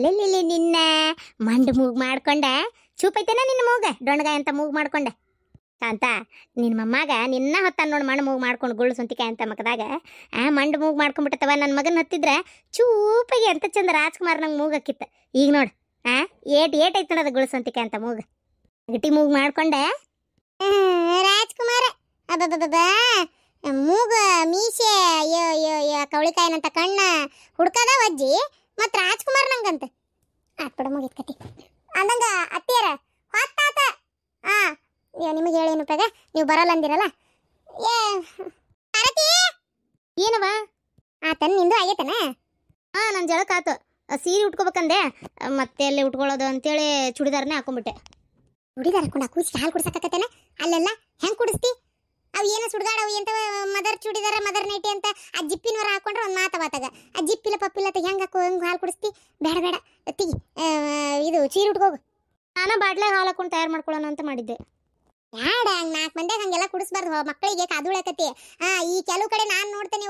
Lily ನಿನ್ನ ಮಂಡು ಮೂಗ್ ಮಾಡ್ಕೊಂಡ ಚೂಪೈತೇನ ನಿನ್ನ ಮೂಗ ಡೊಣಗಾಯ ಅಂತ ಮೂಗ್ ಮಾಡ್ಕೊಂಡ ಅಂತ ನಿನ್ನ ಮೊಮ್ಮಗ ನಿನ್ನ ಹೊತ್ತ ನೋಡಿ ಮಣ್ಣು ಮೂಗ್ ಮಾಡ್ಕೊಂಡು ಗುಳ್ಳು ಸುಂತಿಕಾಯಿ ಅಂತ ಮಕ್ಕದಾಗ ಮಂಡು ಮೂಗ್ ಮಾಡ್ಕೊಂಡ್ಬಿಟ್ಟವ ನನ್ನ ಮಗನ ಹತ್ತಿದ್ರೆ ಚೂಪಿಗೆ ಅಂತ ಚಂದ ರಾಜ್ಕುಮಾರ್ ನಂಗೆ ಮೂಗ್ ಹಾಕಿತ್ತ ಈಗ ನೋಡು ಏಟ್ ಐತ್ ನೋಡೋದು ಗುಳ್ಳು ಸುಂತಿಕಾಯಿ ಅಂತ ಮೂಗ ಗಟ್ಟಿ ಮೂಗ್ ಮಾಡ್ಕೊಂಡೆ ರಾಜ್ಕುಮಾರ ಅಬ್ಬಬ್ಬಬ್ಬ ಮೂಗ ಮೀಸೆ ಅಯ್ಯೋ ಅಯ್ಯೋ ಅಯ್ಯೋ ಕವಳಿಕಾಯಿನಂತ ಕಣ್ಣ ಹುಡ್ಕದ ಅಜ್ಜಿ ಮತ್ ರಾಜ್ಕುಮಾರ್ ನಂಗಂತ ಆತ್ಬಿಡ ಮುಗಿತ್ಕತಿ ಅಂದಂಗ ಅತ್ತಿಯರ ಹೊತ್ತಾತ ನಿಮಗೆ ಹೇಳೇನು ಪಗ ನೀವು ಬರಲ್ಲ ಅಂದಿರಲ್ಲ ಏನವ ಆತನ್ ನಿಂದು ಆಗೈತನ ನನ್ನ ಜಳಕ ಆತು ಸೀರೆ ಉಟ್ಕೋಬೇಕಂದೆ ಮತ್ತೆ ಅಲ್ಲಿ ಉಟ್ಕೊಳ್ಳೋದು ಅಂತೇಳಿ ಚೂಡಿದಾರನೇ ಹಾಕೊಂಡ್ಬಿಟ್ಟೆ ಚೂಡಿದಾರ ಹಾಕೊಂಡು ಕೂಸಿ ಹಾಲು ಕುಡ್ಸಕತ್ತೇನ ಅಲ್ಲೆಲ್ಲ ಹೆಂಗ್ ಕುಡಿಸ್ತಿ ಅವು ಏನು ಸುಡ್ಗಾಡವು ಎಂತ ಮದರ್ ಚೂಡಿದಾರ ಮದರ್ ನೈಟಿ ಅಂತ ಆ ಜಿಪ್ಪಿನವರ ಹಾಕೊಂಡ್ರೆ ಒಂದು ಮಾತಾಗ ಆ ಜಿಪ್ಪಿಲ್ಲ ಪಪ್ಪಿಲ್ಲ ಹೆಂಗೆ ಹಾಕೋ ಹೆಂಗೆ ಹಾಲು ಕುಡಿಸ್ತಿ ಬೇಡ ಬೇಡ ತಿಗಿ ಇದು ಚೀರೆ ಉಟ್ಕೋಗು ನಾನು ಬಾಟ್ಲಾಗ ಹಾಲು ಹಾಕೊಂಡು ತಯಾರು ಮಾಡ್ಕೊಳ್ಳೋಣ ಅಂತ ಮಾಡಿದ್ದೆ ಯಾಡ ಹಂಗೆ 4 ಮಂದಿಗೆ ಹಂಗೆಲ್ಲ ಕುಡಿಸ್ಬಾರ್ದು ಮಕ್ಕಳಿಗೆ ಕಾದುಳಕತಿ ಈ ಕೆಲವು ಕಡೆ ನಾನು ನೋಡ್ತೇನೆ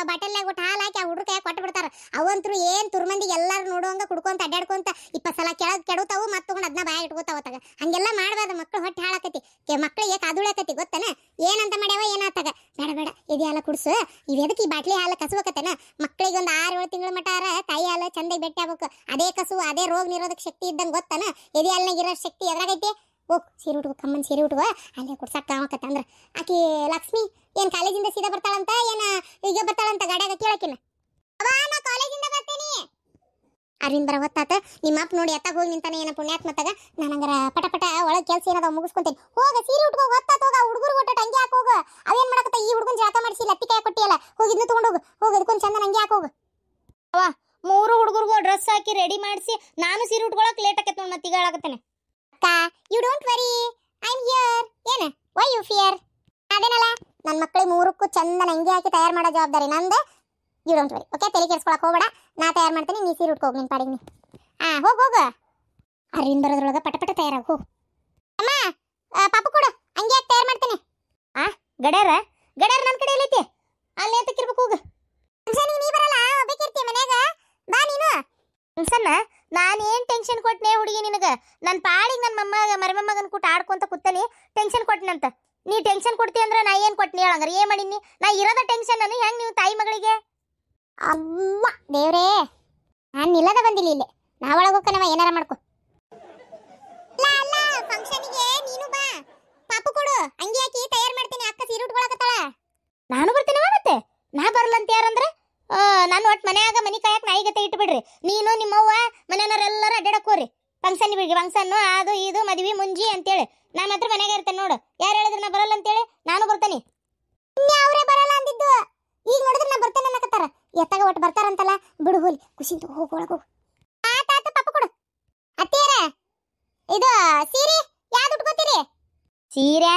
ಬಾಟಲ್ನಾಗ ಒಟ್ಟು ಹಾಲು ಹಾಕಿ ಆ ಹುಡುಗ ಕೈ ಕೊಟ್ಟು ಬಿಡ್ತಾರೆ ಅವಂತರು ಏನು ತುರ್ಮಂದಿಗೆ ಎಲ್ಲರೂ ನೋಡುವಂಗ ಕುಡ್ಕೊಂತ ಅಡ್ಡಾಡ್ಕೊಂತ 20 ಸಲ ಕೆಡತಾವು ಮತ್ತೆ ತಗೊಂಡು ಅದನ್ನ ಬಾಯ ಇಟ್ಕೋತಾವತ್ತಾಗ ಹಂಗೆಲ್ಲ ಮಾಡಬಾರ್ದು ಮಕ್ಕಳು ಹೊಟ್ಟೆ ಹಾಳಾಕತಿ ಮಕ್ಕಳಿಗೆ ಕಾದುಳಕತಿ ಗೊತ್ತನ ಏನಂತ ಮಾಡ್ಯಾವ ಏನಾತಾಗ ಬೇಡ ಬೇಡ ಇದು ಹಾಲು ಕುಡಿಸು ಇವು ಎದಕ್ಕೆ ಈ ಬಾಟ್ಲಿ ಹಾಲು ಕಸುವಕತ್ತೇನ ಮಕ್ಕಳಿಗೆ ಒಂದು 6-7 ತಿಂಗಳ ಮಟಾರ ತಾಯಿ ಹಾಲು ಚಂದಾಗಿ ಬೆಟ್ಟಿ ಆಗ್ಬೇಕು ಅದೇ ಕಸು ಅದೇ ರೋಗ ನಿರೋಧಕ ಶಕ್ತಿ ಇದ್ದಂಗೆ ಗೊತ್ತನ ಎದೆ ಹಾಲಿನಾಗ ಇರೋ ಶಕ್ತಿ ಎದ್ರಾಗೈತಿ ಹೋಗ್ ಸೀರೆ ಉಟ್ಕೋ ಕಮ್ಮನ್ ಸೀರೆ ಉಟ್ಕೋ ಅಲ್ಲೇ ಕುಡ್ಸಾಕ ಕಾಮಕತ್ತ ಅಂದ್ರ ಆಕಿ ಲಕ್ಷ್ಮಿ ಏನ್ ಕಾಲೇಜಿಂದ ಸೀದಾ ಬರ್ತಾಳಂತ ಏನ ಈಗ ಬರ್ತಾಳಂತ ಗಾಡ್ಯಾಗ ಕೇಳಕಿನ ಅವಾ ನಾ ಕಾಲೇಜಿಂದ ಬರ್ತೇನಿ ಅರವಿಂದ್ ಬರ ಹೊತ್ತಾತ ನಿಮ್ಮ ಅಪ್ಪ ನೋಡಿ ಎತ್ತಾಗ ಹೋಗಿ ನಿಂತಾನೆ ಏನ ಪುಣ್ಯಾತ್ಮತ್ತಾಗ ನನಂಗರ ಪಟ ಒಳಗೆ ಕೆಲಸ ಏನದ ಮುಗಿಸ್ಕೊಂತೇನೆ ಹೋಗ ಸೀರೆ ಉಟ್ಕೋ ಹೊತ್ತಾತ ಹೋಗ ಹುಡುಗರು ಒಟ್ಟ ಅಂಗಿ ಹಾಕೋಗ ಅವೇನ್ ಮಾಡಕತ್ತ ಈ ಹುಡುಗನ್ ಜಾತ ಮಾಡಿಸಿ ಲತ್ತಿಕಾಯ ಕೊಟ್ಟಿಯಲ್ಲ ಹೋಗಿದ್ನು ತಗೊಂಡೋಗು ಹೋಗ ಅದಕ್ಕೊಂದು ಚಂದ ಅಂಗಿ ಹಾಕೋಗ ಅವ 3 ಹುಡುಗರಿಗೂ ಡ್ರೆಸ್ ಹಾಕಿ ರೆಡಿ ಮಾಡಿಸಿ ನಾನು ಸೀರೆ ಉಟ್ಕೊಳಕ್ ಲೇಟ್ ಆಕೈತೆ ನೋಡಿ ಮತ್ತೆ ಹೇಳಾಕತ್ತೇನೆ You don't worry, I'm here. ಏನ why you fear? ಅದೇನಲ್ಲ ನನ್ನ ಮಕ್ಕಳಿಗೆ 3ಕ್ಕೂ ಚಂದನ ಅಂಗಿ ಹಾಕಿ ತಯಾರು ಮಾಡೋ ಜವಾಬ್ದಾರಿ ನಂದು. You don't worry, ಓಕೆ ತಲೆ ಕೆಡಿಸ್ಕೊಳಕ್ ಹೋಗಬೇಡ ನಾ ತಯಾರು ಮಾಡ್ತೀನಿ ನೀ ಸೀರೆ ಉಟ್ಕೋ ನಿನ್ ಪಾಡಿಗೆ ನೀ ಹೋಗು ಅರವಿಂದ್ ಬರೋದ್ರೊಳಗೆ ಪಟ ತಯಾರಾಗಿ ಹೋಗು ಅಮ್ಮ ಪಾಪು ಕೊಡು ಅಂಗಿ ಹಾಕಿ ತಯಾರು ಮಾಡ್ತೀನಿ ಗಡ್ಯಾರ ನನ್ನ ಕಡೆ ಎಲ್ಲೈತಿ ಅಲ್ಲಿ ಎತ್ತಕ್ಕಿರ್ಬೇಕು ಹೋಗು ನೀ ಬರಲ್ಲ ಬೇಕಿರ್ತೀಯ ಮನ್ಯಾಗ ಬಾ ನೀನು ಸಣ್ಣ ನಾನೇನ್ ಟೆನ್ಷನ್ ಕೊಟ್ಟನೆ ಹುಡುಗಿ ನಿನಗ ನನ್ನ ಪಾಡಿಗೆ ನನ್ನ ಮರಿಮಮ್ಮಗನ್ ಕೂಟ ಆಡ್ಕೊಂತ ಕೂತನಿ ಟೆನ್ಷನ್ ಕೊಟ್ಟನಂತ ನೀ ಟೆನ್ಷನ್ ಕೊಡ್ತಿ ಅಂದ್ರೆ ನಾ ಏನ್ ಕೊಟ್ಟನಿ ಹೇಳಂಗಾರ ಏನ್ ಮಾಡೀನಿ ನಾ ಇರೋದ ಟೆನ್ಷನ್ ನಾನು ಹೆಂಗ್ ನೀವು ತಾಯಿ ಮಗಳಿಗೆ ಅಮ್ಮ ದೇವ್ರೇ ನಾನು ನಿಲ್ಲದ ಬಂದಿಲ್ಲ ಇಲ್ಲಿ ನಾ ಒಳಗೆ ಹೋಗ್ಕನವ ಏನಾರ ಮಾಡ್ಕೊ ಫಂಕ್ಷನ್ಗೆ ನೀನು ಬಾ ಪಾಪು ಕೊಡು ಅಂಗಿ ಹಾಕಿ ತಯಾರು ಮಾಡ್ತೀನಿ ಅಕ್ಕ ಸೀರೆ ಉಟ್ಕೊಳಕತ್ತಾಳ ನಾನು ಬರ್ತೀನವ ಮತ್ತೆ ನಾ ಬರಲ್ಲ ಅಂತ ಯಾರಂದ್ರೆ ನಾನು ಒಟ್ಟು ಮನ್ಯಾಗ ಮನಿ ಕಾಯಕ್ ನಾಯಿಗತೆ ಇಟ್ಬಿಡ್ರಿ ನೀನು ನಿಮ್ಮವ್ವ ಮನೆಯವರೆಲ್ಲರೂ ಅಡ್ಡಾಡಕ್ ಹೋರಿ ಫಂಕ್ಷನ್ ಅದು ಇದು ಮದ್ವಿ ಮುಂಜಿ ಅಂತೇಳಿ ನಾ ಮಾತ್ರ ಮನ್ಯಾಗ ಇರ್ತೇನೆ ನೋಡು ಯಾರು ಹೇಳಿದ್ರು ನಾ ಬರಲ್ಲ ಅಂತೇಳಿ ನಾನು ಬರ್ತೇನೆ ಅವರೇ ಬರಲ್ಲ ಅಂದಿದ್ದು ಈಗ ನೋಡಿದ್ರೆ ನಾ ಬರ್ತೇನೆ ಅನ್ನಕತ್ತಾರ ಎತ್ತಾಗ ಒಟ್ಟು ಬರ್ತಾರಂತಲ್ಲ ಬಿಡು ಹೋಲಿ ಖುಷಿಂತ ಹೋಗು ಆತಾತ ಪಾಪ ಕೊಡು ಅತ್ತಿಯರ ಇದು ಸೀರೆ ಯಾವ್ದು ಉಟ್ಕೋತೀರಿ ಸೀರೆ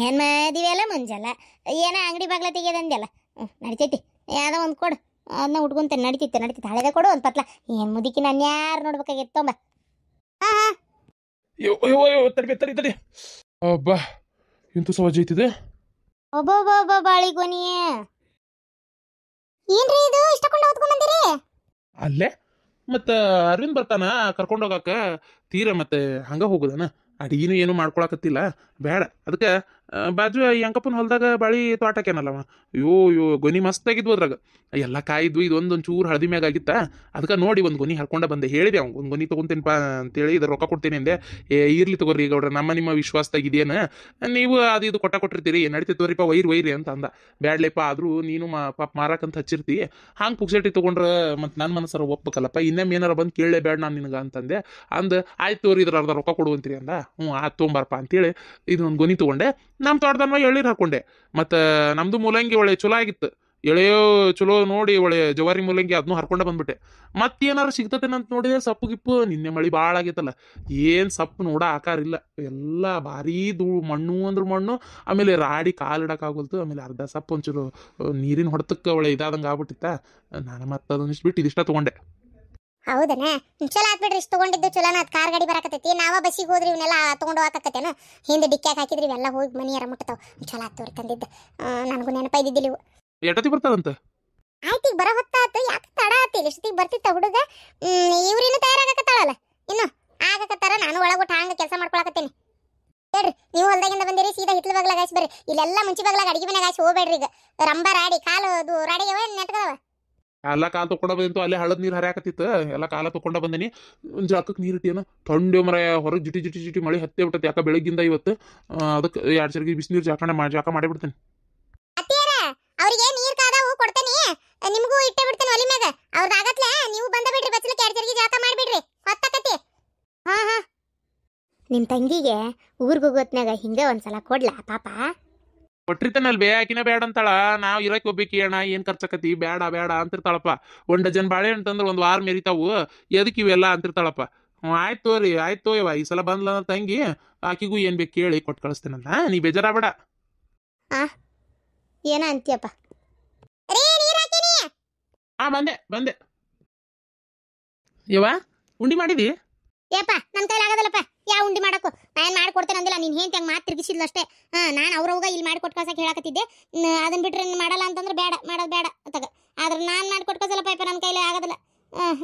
ಏನ್ ಮದಿವೆ ಅಲ್ಲ ಮುಂಜಲ್ಲ ಏನ ಅಂಗಡಿ ಬಾಗ್ಲ ತೆಗಿಯೋದಂದ್ಯಲ್ಲ ನಡಿತೈತಿ ಯಾವ್ದೋ ಒಂದು ಕೊಡು ಅದನ್ನ ಉಟ್ಕೊಂತೇನೆ ನಡಿತೈತೆ ಹಳೆದ ಕೊಡು ಒಂದು ಪತ್ಲ ಏನು ಮುದಿಕಿ ನಾನು ಯಾರು ನೋಡ್ಬೇಕಾಗಿತ್ತು ತೊಂಬ ತಡಿ ಅಬ್ಬಾ ಎಂತ ಸವಾಜ್ ಐತಿದೆ ಒಬ್ಬೊಬ್ಬ ಬಾಳಿಗೊನಿಯೇ ಏನ್ರಿ ಇದು ಇಷ್ಟಕೊಂಡು ಓದ್ಕೊಂಡ್ ಬಂದಿರಿ ಅಲ್ಲೇ ಮತ್ತ ಅರವಿಂದ್ ಬರ್ತಾನ ಕರ್ಕೊಂಡು ಹೋಗಾಕ ತೀರ ಮತ್ತೆ ಹಂಗ ಹೋಗುದನ ಅಡಿಗೆನು ಏನು ಮಾಡ್ಕೊಳಕತ್ತಿಲ್ಲ ಬೇಡ ಅದಕ್ಕೆ ಬಾಜು ಈ ಅಂಕಪ್ಪನ ಹೊಲದಾಗ ಬಾಳಿ ತೋಟಕ್ಕೇನಲ್ಲವ ಅಯ್ಯೋ ಗೊನಿ ಮಸ್ತ್ ಆಗಿದ್ವು ಅದ್ರಾಗ ಎಲ್ಲ ಕಾಯಿದ್ವು ಇದು ಒಂದೊಂದು ಚೂರು ಹಳದಿ ಮ್ಯಾಗ ಆಗಿತ್ತ ಅದಕ್ಕೆ ನೋಡಿ ಒಂದು ಗೊನಿ ಹರ್ಕೊಂಡ ಬಂದೆ ಹೇಳಿದೆ ಅವ್ನು ಒಂದು ಗೊನಿ ತೊಗೊಂತೇನಪ್ಪ ಅಂತೇಳಿ ಇದ್ರ ರೊಕ್ಕ ಕೊಡ್ತೇನೆ ಅಂದೆ ಇರ್ಲಿ ತಗೋರಿ ಗೌಡ್ರ ನಿಮ್ಮ ವಿಶ್ವಾಸದಾಗ ಇದೇನು ನೀವು ಅದು ಇದು ಕೊಟ್ಟಿರ್ತೀರಿ ನಡಿತೈತೆ ತೋರಿಪ್ಪ ವೈರಿ ಅಂತ ಅಂದ ಬ್ಯಾಡ್ಲೇಪ್ಪ ಆದರೂ ನೀನು ಪಾಪ ಮಾರಾಕಂತ ಹಚ್ಚಿರ್ತಿ ಹಂಗೆ ಪುಕ್ಸೆಟ್ಟಿ ತೊಗೊಂಡ್ರೆ ಮತ್ತು ನನ್ನ ಮನಸ್ಸರ ಒಪ್ಪಕಲ್ಲಪ್ಪ ಇನ್ನೊಮ್ಮೆ ಏನಾರ ಬಂದು ಕೇಳಲೇ ಬೇಡ ನಾನು ನಿನಗೆ ಅಂತಂದೆ ಆಯ್ತು ತೋರಿ ಇದ್ರ ಅರ್ಧ ರೊಕ್ಕ ಕೊಡುವಂತೀರಿ ಅಂದ ಆಯ್ತು ತೊಗೊಂಬಾರಪ್ಪ ಅಂತೇಳಿ ಇದೊಂದು ಗೊನಿ ತೊಗೊಂಡೆ ನಮ್ಮ ತೋಟದನ್ವ ಎಳ್ಳೀರು ಹಾಕೊಂಡೆ ಮತ್ತು ನಮ್ಮದು ಮೂಲಂಗಿ ಒಳ್ಳೆ ಚಲೋ ಆಗಿತ್ತು ಎಳೆಯೋ ಚಲೋ ನೋಡಿ ಒಳ್ಳೆ ಜವಾರಿ ಮೂಲಂಗಿ ಅದನ್ನೂ ಹರ್ಕೊಂಡೆ ಬಂದ್ಬಿಟ್ಟೆ ಮತ್ತೇನಾರು ಸಿಗ್ತತೇನಂತ ನೋಡಿದೆ ಸಪ್ಪು ಗಿಪ್ಪು ನಿನ್ನೆ ಮಳೆ ಭಾಳ ಆಗೈತಲ್ಲ ಏನು ಸಪ್ಪು ನೋಡ ಆಕಾರ ಇಲ್ಲ ಎಲ್ಲ ಭಾರೀ ಮಣ್ಣು ಅಂದ್ರೆ ಮಣ್ಣು ಆಮೇಲೆ ರಾಡಿ ಕಾಲಿಡೋಕ್ಕಾಗೋಲ್ತು ಆಮೇಲೆ ಅರ್ಧ ಸಪ್ಪು ಒಂಚೂರು ನೀರಿನ ಹೊಡೆತಕ್ಕೆ ಒಳ್ಳೆ ಇದಾದಂಗೆ ಆಗ್ಬಿಟ್ಟಿತ್ತ ನಾನು ಮತ್ತೆ ಅದನ್ನಿಷ್ಟು ಬಿಟ್ಟು ಇದಿಷ್ಟ ತೊಗೊಂಡೆ ಹೌದನ ಚಲೋ ಆತ್ಬಿಡ್ರಿ ಇಷ್ಟು ತಗೊಂಡಿದ್ದು ಚಲೋನ ಅದು ಕಾರ್ ಗಾಡಿ ಬರಾಕತ್ತೈತಿ ನಾವ ಬಸ್ಸಿಗೆ ಹೋದ್ರಿ ಇವನ್ನೆಲ್ಲ ತಗೊಂಡು ಹೋಗಾಕತ್ತೇನ ಹಿಂದೆ ಡಿಕ್ಕ್ಯಾಗ ಹಾಕಿದ್ರಿ ಇವೆಲ್ಲ ಹೋಗಿ ಮನಿಯಾರ ಮುಟ್ತಾವ ಚಲೋ ಆತ್ ತೋರಿ ತಂದಿದ್ದು ನನಗೂ ನೆನಪ ಇದ್ದಿದ್ದಿಲ್ಲ ಇವು ಎಟತಿ ಬರ್ತದಂತ ಆಯ್ತು ಈಗ ಬರೋ ಹೊತ್ತಾತು ಯಾಕೆ ತಡ ಆತಿಲ್ಲ ಇಷ್ಟೊತ್ತಿಗೆ ಬರ್ತಿತ್ತ ಹುಡುಗ ಇವ್ರಿನ್ನು ತಯಾರಾಗಕತ್ತಾಳಲ್ಲ ಇನ್ನು ಆಗಕತ್ತಾರ ನಾನು ಒಳಗೊಟ್ಟು ಹಂಗ ಕೆಲಸ ಮಾಡ್ಕೊಳಕತ್ತೇನೆ ಹೇಳ್ರಿ ನೀವು ಹೊಲ್ದಾಗಿಂದ ಬಂದಿರಿ ಸೀದಾ ಹಿತ್ಲ ಬಾಗ್ಲಾಗ ಹಾಸಿ ಬರ್ರಿ ಇಲ್ಲೆಲ್ಲ ಮುಂಚೆ ಬಾಗ್ಲಾಗ ಅಡಿಗೆ ಮನೆಗೆ ಹಾಸಿ ಹೋಗ್ಬೇಡ್ರಿ ಈಗ ರಂಬ ರಾಡಿ ಕಾಲು ಅದು ರಾಡಿಗೆ ನೆಟ್ಕದವ ಎಲ್ಲ ಕಾಲ ತಕೊಂಡ ಬಂದಿತ್ತು ಅಲ್ಲೇ ಹಳದ್ ನೀರು ಹರಿಯಾಕತ್ತಿತ್ತು ಎಲ್ಲ ಕಾಲ ತಕೊಂಡ ಬಂದಿನಿ ಜಾಕಕ್ಕೆ ನೀರು ಇಟ್ಟೇನು ತೊಂಡೆ ಮರ ಹೊರಗೆ ಜಿಟಿ ಜಿಟಿ ಜಿಟಿ ಮಳೆ ಹತ್ತೇ ಬಿಟ್ಟೈತೆ ಯಾಕೆ ಬೆಳಗ್ಗಿಂದ ಇವತ್ತು ಅದಕ್ಕೆ 2 ಸರಿಗೆ ಬಿಸಿನೀರು ಜಾಕ ಮಾಡಿಬಿಡ್ತೇನೆ ಅವ್ರಿಗೆ ನೀರ್ ಕಾದಾವು ಕೊಡ್ತೇನೆ ನಿಮಗೂ ಇಟ್ಟೆ ಬಿಡ್ತೇನೆ ಒಲಿ ಮ್ಯಾಗ ಅವ್ರದ್ದು ಆಗತ್ಲೆ ನೀವು ಬಂದ ಬಿಡ್ರಿ ಬಚ್ಚಲಕ್ಕೆ 2 ಸರಿಗೆ ಜಾಕ ಮಾಡಿಬಿಡ್ರಿ ಹೊತ್ತಕತಿ ಹಾ ನಿಮ್ ತಂಗಿಗೆ ಊರ್ಗ್ ಹೋಗೋತ್ನಾಗ ಹಿಂಗೆ ಒಂದ್ಸಲ ಕೊಡ್ಲಾ ಪಾಪ ಕೊಟ್ಟಿರ್ತಾನಲ್ವೇ ಆಕಿನ ಬೇಡ ಅಂತಾಳ ನಾವು ಇರಕ್ಕೆ ಹೋಗ್ಬೇಕು ಅಣ್ಣ ಏನ್ ಖರ್ಚಕತಿ ಬೇಡ ಬೇಡ ಅಂತಿರ್ತಾಳಪ್ಪ 1 ಡಜನ್ ಬಾಳೆಹಣ್ಣು ಅಂತಂದ್ರೆ 1 ವಾರ ಮೆರಿತಾವು ಎದಕ್ಕೆ ಇವೆಲ್ಲ ಅಂತಿರ್ತಾಳಪ್ಪ ಆಯ್ತು ತೋರಿ ಆಯ್ತು ತೋಯವ ಈ ಸಲ ಬಂದ್ಲ ತಂಗಿ ಆಕಿಗೂ ಏನ್ ಬೇಕು ಕೇಳಿ ಕೊಟ್ಟು ಕಳಿಸ್ತೇನಂತ ನೀ ಬೇಜಾರಾಗಬೇಡ ಏನ ಅಂತೀಯಪ್ಪ ಬಂದೆ ಯವ್ವ ಉಂಡಿ ಮಾಡಿದಿ ಏಪ್ಪ ನನ್ನ ಕೈಲಿ ಆಗೋದಲ್ಲಪ್ಪ ಯಾವ ಉಂಡಿ ಮಾಡಕ್ಕೂ ನಾನು ಮಾಡ್ಕೊಡ್ತೇನೆ ಅಂದಿಲ್ಲ ನೀನು ಹೆಂಗೆ ಮಾತು ತಿರುಗಿಸಿದ್ಲು ಅಷ್ಟೇ ನಾನು ಅವ್ರವಾಗ ಇಲ್ಲಿ ಮಾಡಿಕೊಟ್ಟು ಕಳ್ಸಕ್ಕೆ ಹೇಳಕತ್ತಿದ್ದೆ ಅದನ್ನ ಬಿಟ್ರೆ ಮಾಡಲ್ಲ ಅಂತಂದ್ರೆ ಬೇಡ ಮಾಡೋದು ಬೇಡ ತಗ ಆದ್ರೆ ನಾನು ಮಾಡಿಕೊಟ್ಟು ಕಳ್ಸಲ್ಲಪ್ಪ ಯಪ್ಪ ನನ್ನ ಕೈಲಿ ಆಗೋದಿಲ್ಲ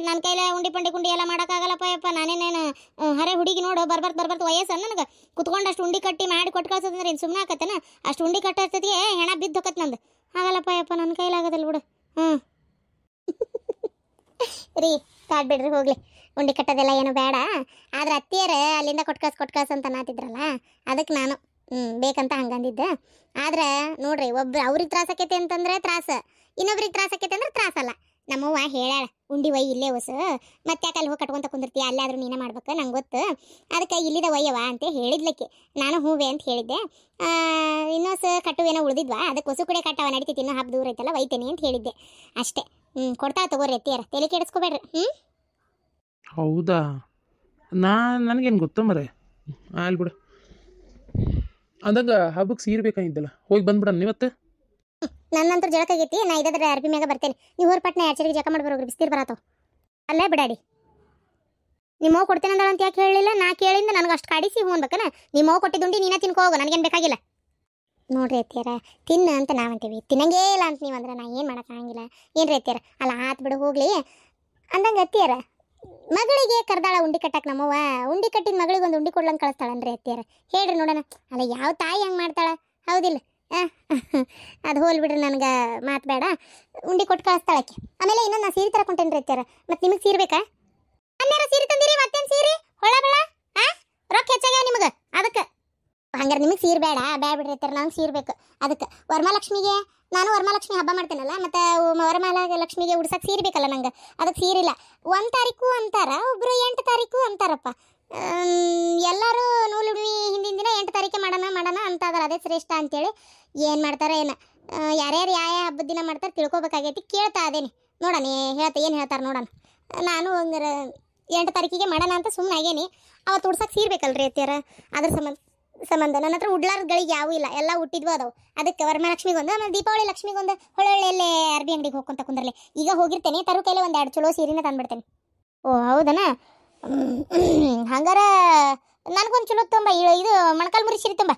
ನನ್ನ ಕೈಲಿ ಉಂಡಿ ಪಂಡಿ ಕುಂಡಿ ಎಲ್ಲ ಮಾಡೋಕ್ಕಾಗಲ್ಲಪ್ಪ ಯಪ್ಪ ನಾನೇನೇನು ಹರೇ ಹುಡುಗಿ ನೋಡು ಬರ್ಬರ್ತು ವಯಸ್ಸು ನನಗೆ ಕುತ್ಕೊಂಡು ಅಷ್ಟು ಉಂಡಿ ಕಟ್ಟಿ ಮಾಡಿ ಕೊಟ್ಟು ಕಳ್ಸೋದಂದ್ರೆ ಏನು ಸುಮ್ಮನೆ ಆಕತ್ತೇನ ಅಷ್ಟು ಉಂಡಿ ಕಟ್ಟೋಷ್ಟೊತ್ತಿಗೆ ಹೆಣ ಬಿದ್ದು ಹೋಗತ್ತೆ ನಂದು ಆಗಲ್ಲಪ್ಪ ಯಪ್ಪ ನನ್ನ ಕೈಲಿ ಆಗೋದಿಲ್ಲ ಬಿಡು ರೀ ಕಾಡ್ಬಿಡ್ರಿ ಹೋಗ್ಲಿ ಉಂಡಿ ಕಟ್ಟೋದೆಲ್ಲ ಏನು ಬೇಡ ಆದ್ರೆ ಅತ್ತಿಯರ ಅಲ್ಲಿಂದ ಕೊಟ್ಟು ಕಳ್ಸ ಅಂತ ನಾತಿದ್ರಲ್ಲ ಅದಕ್ಕೆ ನಾನು ಬೇಕಂತ ಹಂಗಂದಿದ್ದೆ ಆದ್ರೆ ನೋಡ್ರಿ ಒಬ್ರು ಅವ್ರಿಗೆ ತ್ರಾಸ ಆಕೈತೆ ಅಂತಂದ್ರೆ ತ್ರಾಸ ಇನ್ನೊಬ್ರಿಗೆ ತ್ರಾಸ ಆಕೈತೆ ಅಂದ್ರೆ ತ್ರಾಸಲ್ಲ ನಮ್ಮವ್ವ ಹೇಳಾಳ ಉಂಡಿ ಒಯ್ ಇಲ್ಲೇ ಹೊಸ ಮತ್ತೆ ಯಾಕೆ ಅಲ್ಲಿ ಹೋಗಿ ಕಟ್ಕೊಂತ ಕುಂದಿರ್ತೀಯ ಅಲ್ಲಾದ್ರೂ ನೀನೇ ಮಾಡ್ಬೇಕು ನಂಗೆ ಗೊತ್ತು ಅದಕ್ಕೆ ಇಲ್ಲಿದ ಒಯ್ಯವ ಅಂತ ಹೇಳಿದ್ಲಕ್ಕೆ ನಾನು ಹೂವೆ ಅಂತ ಹೇಳಿದ್ದೆ ಇನ್ನೊಸ ಕಟ್ಟುವೇನೋ ಉಳಿದಿದ್ವಾ ಅದಕ್ಕೆ ಹೊಸ ಕಡೆ ಕಟ್ಟವ ನಡಿತೈತಿ ಇನ್ನೂ ಹಬ್ಬ ದೂರ ಐತಲ್ಲ ಒಯ್ತೇನೆ ಅಂತ ಹೇಳಿದ್ದೆ ಅಷ್ಟೇ ಕೊಡ್ತಾ ತಗೋರಿ ಅತ್ತಿಯರ ತಲೆ ಕೆಡಿಸ್ಕೋಬೇಡ್ರಿ ಹೌದಾ ನನಗೇನು ಗೊತ್ತ ಮರೆ ಅಲ್ಲಿ ಬಿಡು ಅಂದಾಗ ಹಬ್ಬಕ್ಕೆ ಸೀರೆ ಬೇಕಾಗಿದ್ದಲ್ಲ ಹೋಗಿ ಬಂದ್ಬಿಡ ನೀವತ್ತೆ ನನ್ನಂತೂ ಜಳಕಾಗೈತಿ ನಾ ಇದಾದ್ರೆ ಅರ್ಬಿ ಮ್ಯಾಗ ಬರ್ತೇನೆ ನೀವು ಹೊರಪಟ್ನ 2 ಸರಿಗೆ ಜಕ ಮಾಡ್ಬರೋಗ್ರಿ ಬಿಸ್ತೀರ್ ಬರತ್ತವ ಅಲ್ಲೇ ಬಿಡಾಡಿ ನಿಮ್ಮವ್ ಕೊಡ್ತೇನೆ ಅಂದ ಅಂತ ಯಾಕೆ ಹೇಳಿಲ್ಲ ನಾ ಕೇಳಿಂದ ನನಗೆ ಅಷ್ಟು ಕಾಡಿಸಿ ಹೂ ಅನ್ಬೇಕನ ನಿಮ್ಮವ್ ಕೊಟ್ಟಿದ್ದುಂಡಿ ನೀನ ತಿನ್ಕೋ ಹೋಗು ನನಗೇನು ಬೇಕಾಗಿಲ್ಲ ನೋಡ್ರಿ ಅತ್ತಿಯರ ತಿನ್ನ ಅಂತ ನಾವಂತೀವಿ ತಿನ್ನಂಗೇ ಇಲ್ಲ ಅಂತ ನೀವಂದ್ರೆ ನಾ ಏನು ಮಾಡೋಕ್ಕಾಗಂಗಿಲ್ಲ ಏನ್ರಿ ಅತ್ತಿಯರ ಅಲ್ಲ ಆತ್ ಬಿಡು ಹೋಗ್ಲಿ ಅಂದಂಗೆ ಅತ್ತಿಯರ ಮಗಳಿಗೆ ಕರ್ದಾಳ ಉಂಡಿ ಕಟ್ಟಕ್ಕೆ ನಮ್ಮವ್ವ ಉಂಡಿ ಕಟ್ಟಿದ ಮಗಳಿಗೆ ಒಂದು ಉಂಡಿ ಕೊಡ್ಲಂಗೆ ಕಳಿಸ್ತಾಳನ್ರಿ ಅತ್ತಿಯರ ಹೇಳ್ರಿ ನೋಡೋಣ ಅಲ್ಲ ಯಾವ ತಾಯಿ ಹಂಗೆ ಮಾಡ್ತಾಳ ಹೌದಿಲ್ಲ ಅದು ಹೋಲ್ ಬಿಡ್ರಿ ನನಗೆ ಮಾತು ಬೇಡ ಉಂಡಿ ಕೊಟ್ಟು ಕಳಿಸ್ತಾಳಕ್ಕೆ ಆಮೇಲೆ ಇನ್ನೊಂದು ನಾ ಸೀರೆ ತರಕೊಂತೇನೆ ರೀ ಅತ್ತಿಯರ ಮತ್ತು ನಿಮಗೆ ಸೀರೆ ಬೇಕಾ ಅಲ್ಲಾರ ಸೀರೆ ತಂದಿರಿ ಮತ್ತೇನು ಸೀರೆ ಹೊಳ ಬೇಡ ರೊಕ್ಕ ಹೆಚ್ಚಾಗ್ಯಾವ ನಿಮಗೆ ಅದಕ್ಕೆ ಹಂಗಾರೆ ನಿಮಗೆ ಸೀರೆ ಬೇಡ ಬಿಡ್ರಿ ಅತ್ತಿಯರ ನಂಗೆ ಸೀರೆ ಬೇಕು ಅದಕ್ಕೆ ವರಮಹಾಲಕ್ಷ್ಮಿಗೆ ನಾನು ವರಮಹಾಲಕ್ಷ್ಮಿ ಹಬ್ಬ ಮಾಡ್ತೇನಲ್ಲ ಮತ್ತು ವರಮಹಾಲಕ್ಷ್ಮಿಗೆ ಉಡ್ಸಕ್ಕೆ ಸೀರೆ ಬೇಕಲ್ಲ ನಂಗೆ ಅದಕ್ಕೆ ಸೀರೆ ಇಲ್ಲ 1 ತಾರೀಕು ಅಂತಾರ ಒಬ್ಬರು 8 ತಾರೀಕು ಅಂತಾರಪ್ಪ ಎಲ್ಲರೂ ನೂಲುಡ್ವಿ ಹಿಂದಿನ ದಿನ 8 ತಾರೀಕೆ ಮಾಡೋಣ ಅಂತ ಅದಲ್ಲ ಅದೇ ಶ್ರೇಷ್ಠ ಅಂತೇಳಿ ಏನು ಮಾಡ್ತಾರೆ ಏನು ಯಾರ್ಯಾರು ಯಾವ ಹಬ್ಬದ ದಿನ ಮಾಡ್ತಾರೆ ತಿಳ್ಕೊಬೇಕಾಗೈತಿ ಕೇಳ್ತಾ ಅದೇನಿ ನೋಡೋಣ ಏನು ಹೇಳ್ತಾರೆ ನೋಡೋಣ ನಾನು ಹಂಗಾರೆ 8 ತಾರೀಕಿಗೆ ಮಾಡೋಣ ಅಂತ ಸುಮ್ಮನೆ ಆಗೇನಿ ಅವತ್ತು ಉಡ್ಸಕ್ಕೆ ಸೀರೆ ಬೇಕಲ್ರಿ ಅತ್ತಿಯರ ಅದ್ರ ಸಂಬಂಧ ನನ್ನ ಹತ್ರ ಉಡ್ಲಾರ್ಗಳಿಗೆ ಯಾವೂ ಇಲ್ಲ ಎಲ್ಲ ಹುಟ್ಟಿದ್ವು ಅದಾವು ಅದಕ್ಕೆ ವರಮಹಾಲಕ್ಷ್ಮಿಗೊಂದು ಆಮೇಲೆ ದೀಪಾವಳಿ ಲಕ್ಷ್ಮಿಗೊಂದು ಹೊಳ್ಳೆ ಅರ್ಬಿ ಅಂಗಡಿಗೆ ಹೋಗ್ಕೊಂತ ಕುಂದ್ರಲಿ ಈಗ ಹೋಗಿರ್ತೇನೆ ತರು ಕೈಲಿ 1-2 ಚಲೋ ಸೀರೆನ ತಂದ್ಬಿಡ್ತೇನೆ ಓ ಹೌದನಾ ಹಂಗಾರ ನನಗೊಂದು ಚಲೋ ತುಂಬ ಇದು ಮೊಣಕಾಲು ಮುರಿ ಸೀರೆ ತುಂಬ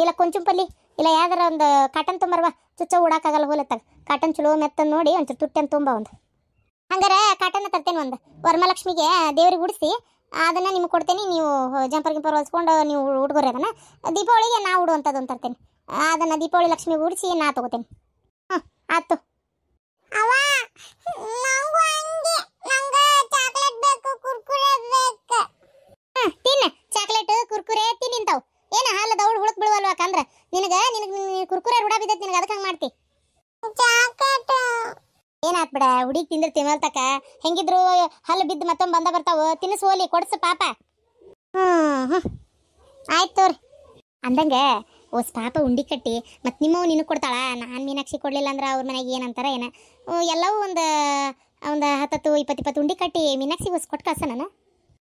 ಇಲ್ಲ ಕೊಂಚುಂಪಲ್ಲಿ ಇಲ್ಲ ಯಾವ್ದಾರ ಒಂದು ಕಾಟನ್ ತುಂಬರ್ವ ಚುಚ್ಚ ಉಡಾಕಾಗಲ್ಲ ಹೋಲತ್ತಾಗ ಕಾಟನ್ ಚಲೋ ಮೆತ್ತನ್ ನೋಡಿ ಒಂಚೂರು ತುಟ್ಟನ್ ತುಂಬ ಒಂದು ಹಂಗಾರೆ ಕಾಟನ್ನ ತರ್ತೇನೆ ಒಂದು ವರಮಹಾಲಕ್ಷ್ಮಿಗೆ ದೇವ್ರಿಗೆ ಉಡಿಸಿ ಅದನ್ನು ನಿಮ್ಗೆ ಕೊಡ್ತೇನೆ ನೀವು ಜಂಪರ್ ಗಿಂಪರ್ ಹೊಲ್ಸ್ಕೊಂಡು ನೀವು ಉಡ್ಗೋರಿ ಅದನ್ನು ದೀಪಾವಳಿಗೆ ನಾ ಉಡುವಂಥದ್ದು ಅಂತ ತರ್ತೇನೆ ಅದನ್ನು ದೀಪಾವಳಿ ಲಕ್ಷ್ಮಿಗೆ ಉಡಿಸಿ ನಾ ತೊಗೋತೇನೆ ಆಯ್ತು ತಿನ್ನ ಚಾಕ್ಲೇಟ್ ಕುರ್ಕುರೆ ತಿನ್ನಿಂತಾವ್ ಏನು ಹಾಲು ದೌಡ್ ಹುಳಕ್ ಬಿಡುವಲ್ವಾ ಕಂದ್ರೆ ನಿನಗೆ ಕುರ್ಕುರೆ ರೂಢ ಬಿದ್ದೈತಿ ನಿನಗೆ ಅದಕ್ಕೆ ಹಂಗೆ ಮಾಡ್ತಿ ಏನಾತ್ ಬಿಡ ಹುಡುಗಿ ತಿಂದಿರ್ತಿ ಮೇಲ್ತಕ ಹೆಂಗಿದ್ರು ಹಲ್ಲು ಬಿದ್ದು ಮತ್ತೊಮ್ಮೆ ಬರ್ತಾವು ತಿನ್ನಿಸೋಲಿ ಕೊಡ್ಸು ಪಾಪ ಆಯ್ತು ತೋರಿ ಅಂದಂಗೆ ಓಸ್ ಪಾಪ ಉಂಡಿ ಕಟ್ಟಿ ಮತ್ತು ನಿಮ್ಮವು ನಿನಗೆ ಕೊಡ್ತಾಳ ನಾನು ಮೀನಾಕ್ಷಿ ಕೊಡಲಿಲ್ಲ ಅಂದ್ರೆ ಅವ್ರ ಮನೆಗೆ ಏನಂತಾರ ಏನ ಎಲ್ಲವೂ ಒಂದು 10-20 ಉಂಡಿ ಕಟ್ಟಿ ಮೀನಾಕ್ಷಿಗೆ ಕೊಟ್ಟು ಕಳ್ಸ ನಾನು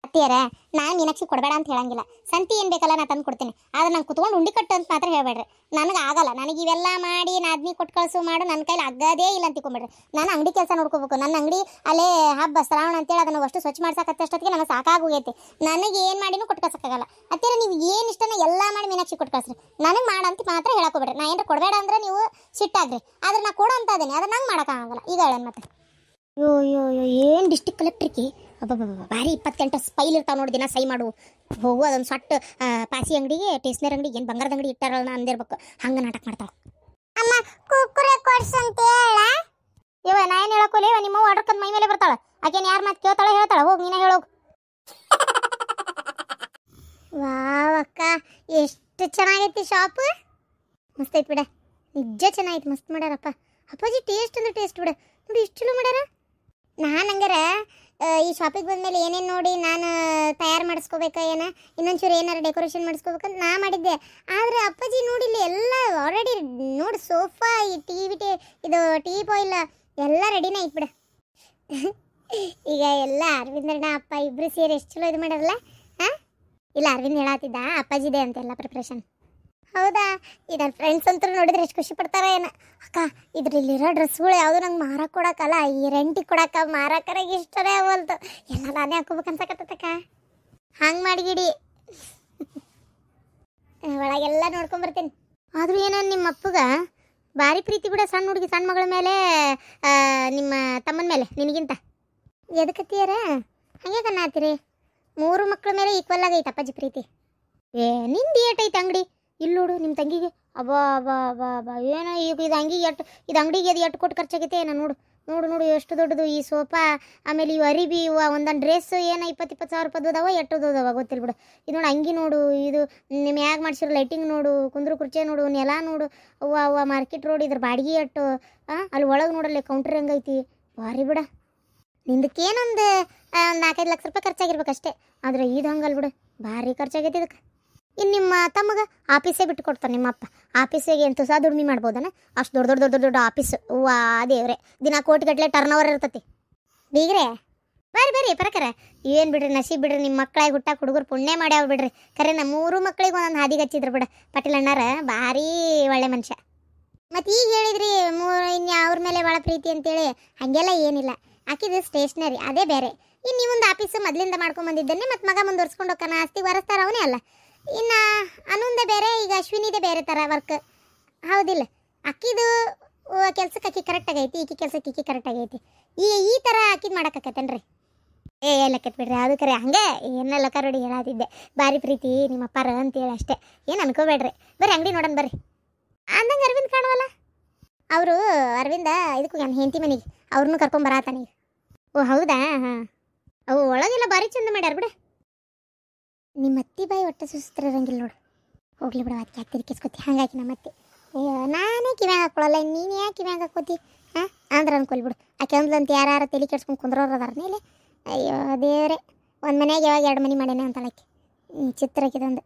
ಅತ್ತಿಯರ ನಾನು ಮೀನಾಕ್ಷಿ ಕೊಡಬೇಡ ಅಂತ ಹೇಳಂಗಿಲ್ಲ. ಸಂತಿ ಏನು ಬೇಕಲ್ಲ ನಾ ತಂದು ಕೊಡ್ತೀನಿ. ಆದ್ರೆ ನಂಗೆ ಕುತ್ಕೊಂಡು ಉಂಡಿ ಕಟ್ಟು ಅಂತ ಮಾತ್ರ ಹೇಳ್ಬೇಡ್ರಿ. ನನಗೆ ಆಗಲ್ಲ. ನನಗೆ ಇವೆಲ್ಲ ಮಾಡಿ ನಾದ್ನಿ ಕೊಟ್ಟು ಕಳಿಸು ಮಾಡು ನನ್ನ ಕೈಲಿ ಆಗದೇ ಇಲ್ಲ ಅಂತ ತಿಳ್ಕೊಂಬಿಡ್ರಿ. ನಾನು ಅಂಗಡಿ ಕೆಲಸ ನೋಡ್ಕೋಬೇಕು. ನನ್ನ ಅಂಗಡಿ ಅಲ್ಲೇ ಹಬ್ಬ ಶ್ರಾವಣ ಅಂತೇಳಿ ಅದನ್ನು ಅಷ್ಟು ಸ್ವಚ್ಛ ಮಾಡ್ಸಕತ್ತಷ್ಟೊತ್ತಿಗೆ ನನಗೆ ಸಾಕಾಗೋಗೈತಿ. ನನಗೆ ಏನು ಮಾಡಿನೂ ಕೊಟ್ಟು ಕಳ್ಸಕ್ಕಾಗಲ್ಲ. ಅತ್ತಿಯರ ನೀವು ಏನು ಇಷ್ಟನ ಎಲ್ಲ ಮಾಡಿ ಮೀನಾಕ್ಷಿ ಕೊಟ್ಟು ಕಳಿಸ್ರಿ. ನನಗೆ ಮಾಡಂತ ಮಾತ್ರ ಹೇಳಕೋಬೇಡ್ರಿ. ನಾ ಏನಾರ ಕೊಡಬೇಡ ಅಂದ್ರೆ ನೀವು ಸಿಟ್ಟಾಗ್ರಿ. ಆದ್ರೆ ನಾ ಕೊಡು ಅಂತ ಇದ್ದೀನಿ. ಆದ್ರೆ ನಂಗೆ ಮಾಡೋಕ್ಕಾಗಲ್ಲ. ಈಗ ಹೇಳೇನು ಮತ್ತೆ ಯೋ ಯೋ ಯೋ ಏನು ಡಿಸ್ಟಿಕ್ ಕಲೆಕ್ಟ್ರಿಗೆ ಅಬ್ಬಬ್ಬ ಭಾರಿ 28 ಸ್ಪೈಲ್ ಇರ್ತಾವೆ ನೋಡಿ. ದಿನ ಸೈ ಮಾಡು ಹೋಗು ಅದೊಂದು ಸೊಟ್ಟು ಪಾಸಿ ಅಂಗಡಿಗೆ ಟೇಸ್ನರ್ ಅಂಗಡಿಗೆ ಏನು ಬಂಗಾರದ ಅಂಗಡಿ ಇಟ್ಟಾರಲ್ಲ ಅಂದಿರ್ಬೇಕು. ಹಂಗೆ ನಾಟಕ ಮಾಡ್ತಾಳೆ. ಅಮ್ಮ ಕುಕ್ಕುರೆ ಕೊಡ್ಸಂತ ಹೇಳ ಇವ ನಾ ಏನು ಹೇಳಕೋಲಿ ನಿಮ್ಮ ಆರ್ಡರ್ ಕಂದು ಮೈ ಮೇಲೆ ಬರ್ತಾಳೆ. ಆಕೆನ ಯಾರು ಮಾತು ಕೇಳ್ತಾಳೆ ಹೇಳ್ತಾಳೆ. ಹೋಗಿ ನೀನೇ ಹೇಳೋಗು. ವಾವ್ ಅಕ್ಕ ಎಷ್ಟು ಚೆನ್ನಾಗೈತಿ ಶಾಪ್. ಮಸ್ತ್ ಐತಿ ಬಿಡ. ನಿಜ ಚೆನ್ನಾಗೈತಿ. ಮಸ್ತ್ ಮಾಡ್ಯಾರಪ್ಪ. ಅಪ್ಪಾಜಿ ಟೇಸ್ಟ್ ಅಂದ್ರೆ ಟೇಸ್ಟ್ ಬಿಡ. ನೋಡಿ ಇಷ್ಟು ಚಲೋ ಮಾಡ್ಯಾರ. ನಾನು ಹಂಗಾರ ಈ ಶಾಪಿಗೆ ಬಂದಮೇಲೆ ಏನೇನು ನೋಡಿ ನಾನು ತಯಾರು ಮಾಡಿಸ್ಕೋಬೇಕಾ ಏನ ಇನ್ನೊಂಚೂರು ಏನಾರು ಡೆಕೋರೇಷನ್ ಮಾಡಿಸ್ಕೋಬೇಕಂತ ನಾ ಮಾಡಿದ್ದೆ. ಆದರೆ ಅಪ್ಪಾಜಿ ನೋಡಿಲ್ಲ ಎಲ್ಲ ಆಲ್ರೆಡಿ ನೋಡಿ ಸೋಫಾ ಈ ಇದು ಟೀ ಪಾಯಿಲ್ ಎಲ್ಲ ರೆಡಿನೇ ಐತೆ ಬಿಡ. ಈಗ ಎಲ್ಲ ಅರವಿಂದಣ್ಣ ಅಪ್ಪ ಇಬ್ಬರು ಸೇರಿ ಎಷ್ಟು ಚಲೋ ಇದು ಮಾಡ್ಯಾರಲ್ಲ. ಹಾಂ ಇಲ್ಲ ಅರವಿಂದ್ ಹೇಳತ್ತಿದ್ದ ಅಪ್ಪಾಜಿದೆ ಅಂತೆಲ್ಲ ಪ್ರಿಪ್ರೇಷನ್. ಹೌದಾ? ಈ ನನ್ನ ಫ್ರೆಂಡ್ಸ್ ಅಂತೂ ನೋಡಿದ್ರೆ ಎಷ್ಟು ಖುಷಿ ಪಡ್ತಾರ ಏನು. ಅಕ್ಕ ಇದ್ರಲ್ಲಿರೋ ಡ್ರೆಸ್ಗಳು ಯಾವುದು ನಂಗೆ ಮಾರಕ್ಕೆ ಕೊಡಕ್ಕಲ್ಲ, ಈ ರೆಂಟಿಗೆ ಕೊಡಕ್ಕ ಮಾರಕ್ಕರ ಇಷ್ಟನೇ ಅವಲ್ತು. ಎಲ್ಲ ನಾನೇ ಹಾಕೋಬೇಕನ್ಸಕತ್ತಕ್ಕ. ಹಂಗೆ ಮಾಡಿಗಿಡಿ. ಒಳಗೆಲ್ಲ ನೋಡ್ಕೊಂಬರ್ತೀನಿ. ಆದರೂ ಏನೋ ನಿಮ್ಮ ಅಪ್ಪಗ ಭಾರಿ ಪ್ರೀತಿ ಬಿಡ ಸಣ್ಣ ಹುಡುಗಿ ಸಣ್ಣ ಮಗಳ ಮೇಲೆ, ನಿಮ್ಮ ತಮ್ಮನ ಮೇಲೆ ನಿನಗಿಂತ. ಎದಕ್ಕತ್ತೀಯಾರ ಹಂಗೆ ಕಣ್ಣಾತೀರಿ? 3 ಮಕ್ಕಳ ಮೇಲೆ ಈಕ್ವಲ್ ಆಗೈತೆ ಅಪ್ಪಾಜಿ ಪ್ರೀತಿ. ನಿಂದು ಏಟೈತೆ ಅಂಗಡಿ ಇಲ್ಲಿ ನೋಡು ನಿಮ್ಮ ತಂಗಿಗೆ. ಅಬ್ಬಾ ಅಬ್ಬಾ ಅಬ್ಬಾ ಅಬ್ಬಾ ಏನೋ ಈಗ ಇದು ಅಂಗಿಗೆ ಇದು ಅಂಗಡಿಗೆ ಅದು ಕೊಟ್ಟು ಖರ್ಚಾಗೈತೆ ಏನೋ. ನೋಡು ನೋಡು ನೋಡು ಎಷ್ಟು ದೊಡ್ಡದು ಈ ಸೋಫಾ. ಆಮೇಲೆ ಇವು ಅರಿಬಿ ಇವು ಒಂದೊಂದು ಡ್ರೆಸ್ ಏನೋ 20-20 ಸಾವಿರ ರೂಪಾಯಿ ಅದಾವ. ಅದಾವ ಗೊತ್ತಿಲ್ಲ ಬಿಡು. ಇದು ನೋಡು ಅಂಗಿ ನೋಡು, ಇದು ನಿಮ್ಮ ಯಾಕೆ ಮಾಡ್ಸಿರೋ ಲೈಟಿಂಗ್ ನೋಡು, ಕುಂದ್ರು ಕುರ್ಚೆ ನೋಡು, ನೆಲ ನೋಡು. ಅವ್ವ ಮಾರ್ಕೆಟ್ ರೋಡ್ ಇದ್ರ ಬಾಡಿಗೆ ಎಟ್ಟು. ಅಲ್ಲಿ ಒಳಗೆ ನೋಡಲ್ಲ ಕೌಂಟ್ರ್ ಹೆಂಗೈತಿ. ಭಾರಿ ಬಿಡ. ನಿಂದಕ್ಕೇನೊಂದು 4-5 ಲಕ್ಷ ರೂಪಾಯಿ ಖರ್ಚಾಗಿರ್ಬೇಕಷ್ಟೇ. ಆದರೆ ಇದು ಹಂಗಲ್ ಬಿಡು, ಭಾರಿ ಖರ್ಚಾಗೈತಿ ಇದಕ್ಕೆ. ಇನ್ನು ನಿಮ್ಮ ತಮಗೆ ಆಫೀಸೇ ಬಿಟ್ಟು ಕೊಡ್ತಾನೆ ನಿಮ್ಮಪ್ಪ. ಆಫೀಸಿಗೆ ಏನು ತುಸಾ ದುಡ್ಮೆ ಮಾಡ್ಬೋದನ? ಅಷ್ಟು ದೊಡ್ಡ ದೊಡ್ಡ ದೊಡ್ಡ ದೊಡ್ಡ ಆಫೀಸ್. ಹೂವಾ ದೇವ್ರೆ, ದಿನ ಕೋಟಿಗಟ್ಟಲೆ ಟರ್ನ್ ಓವರ್ ಇರ್ತತಿ. ಬೀಗ್ರೆ ಬರ್ರಿ ಪ್ರಕಾರ ಏನು ಬಿಡ್ರಿ, ನಸೀಬ್ ಬಿಡ್ರಿ. ನಿಮ್ಮ ಮಕ್ಕಳಾಗಿ ಹುಟ್ಟಾಕ ಹುಡುಗರು ಪುಣ್ಯ ಮಾಡ್ಯಾವ ಬಿಡ್ರಿ. ಖರೆ ನಮ್ಮ 3 ಮಕ್ಕಳಿಗೆ ಒಂದೊಂದು ಹಾದಿಗೆ ಹಚ್ಚಿದ್ರು ಬಿಡ. ಪಾಟೀಲ್ ಅಣ್ಣಾರ ಭಾರಿ ಒಳ್ಳೆ ಮನುಷ್ಯ. ಮತ್ತು ಈಗ ಹೇಳಿದ್ರಿ ಇನ್ನು ಅವ್ರ ಮೇಲೆ ಭಾಳ ಪ್ರೀತಿ ಅಂತೇಳಿ. ಹಾಗೆಲ್ಲ ಏನಿಲ್ಲ. ಆಕಿದು ಸ್ಟೇಷ್ನರಿ ಅದೇ ಬೇರೆ. ಇನ್ನು ನೀವೊಂದು ಆಫೀಸು ಮೊದಲಿಂದ ಮಾಡ್ಕೊಂಬಂದಿದ್ದನ್ನೇ ಮತ್ತು ಮಗ ಮುಂದುವರ್ಸ್ಕೊಂಡು ಹೋಗ್ತಾನ. ಆಸ್ತಿ ವರಸ್ತಾರ ಅವನೇ ಅಲ್ಲ. ಇನ್ನು ಅನುಂದೇ ಬೇರೆ, ಈಗ ಅಶ್ವಿನಿದೆ ಬೇರೆ ಥರ ವರ್ಕ್. ಹೌದಿಲ್ಲ? ಅಕ್ಕಿದು ಕೆಲ್ಸಕ್ಕೆ ಅಕ್ಕಿ ಕರೆಕ್ಟ್ ಆಗೈತಿ, ಈಕಿ ಕೆಲ್ಸಕ್ಕೆ ಈಕಿ ಕರೆಕ್ಟ್ ಆಗೈತಿ. ಈ ಥರ ಅಕ್ಕಿದು ಮಾಡೋಕ್ಕಾಕತ್ತೇನ್ರಿ? ಲೆಕ್ಕತ್ ಬಿಡ್ರಿ. ಅದು ಕರೆ ಹಂಗೆ ಏನ ಲಕ್ಕ ರೋಡಿ ಹೇಳತ್ತಿದ್ದೆ. ಭಾರಿ ಪ್ರೀತಿ ನಿಮ್ಮ ಅಪ್ಪಾರ ಅಂತೇಳಿ ಅಷ್ಟೇ. ಏನು ಅನ್ಕೋಬೇಡ್ರಿ. ಬರ್ರಿ ಅಂಗಡಿ ನೋಡೋಣ ಬರ್ರಿ. ಅಂದಂಗೆ ಅರವಿಂದ್ ಕಾಣವಲ್ಲ? ಅವರು ಅರವಿಂದ ಇದಕ್ಕೂ ನಾನು ಹೆಂಡತಿ ಮನೆಗೆ ಅವ್ರನ್ನೂ ಕರ್ಕೊಂಬರತ್ತಾನೀಗ. ಓ ಹೌದಾ? ಹಾಂ. ಅವು ಒಳಗೆಲ್ಲ ಭಾರಿ ಚಂದ ಮಾಡ್ಯಾರ ಬಿಡ. ನಿಮ್ಮ ಅತ್ತಿ ಬಾಯಿ ಒಟ್ಟೆ ಸುಸ್ತಿರಂಗಿಲ್ಲ ನೋಡು. ಹೋಗ್ಲಿ ಬಿಡ, ಅದಕ್ಕೆ ಯಾಕೆ ತಿರ್ಕಿಸ್ಕೊತಿ ಹಂಗಾಗಿ ನಮ್ಮ ಅತ್ತಿ. ಅಯ್ಯೋ ನಾನೇ ಕಿವ್ಯಾಗ ಹಾಕೊಳ್ಳಲ್ಲ, ನೀನು ಯಾಕೆ ಕಿವ್ಯಾಗ ಹಾಕೋತಿ? ಹಾಂ ಅಂದ್ರೆ ಅನ್ಕೊಲ್ ಬಿಡು. ಆಕೆ ಅಂದ್ಲಂತ ಯಾರು ತಲೆ ಕೆಡ್ಸ್ಕೊಂಡು ಕುಂದ್ರೋರು ಅದಾರ ಮೇಲೆ. ಅಯ್ಯೋ ದೇವ್ರೆ, ಒಂದು ಮನೆಯಾಗ ಯಾವಾಗ 2 ಮನೆ ಮಾಡ್ಯಾನೆ ಅಂತಳಕ್ಕೆ. ಚಿತ್ರ ಹಾಕಿದಂದು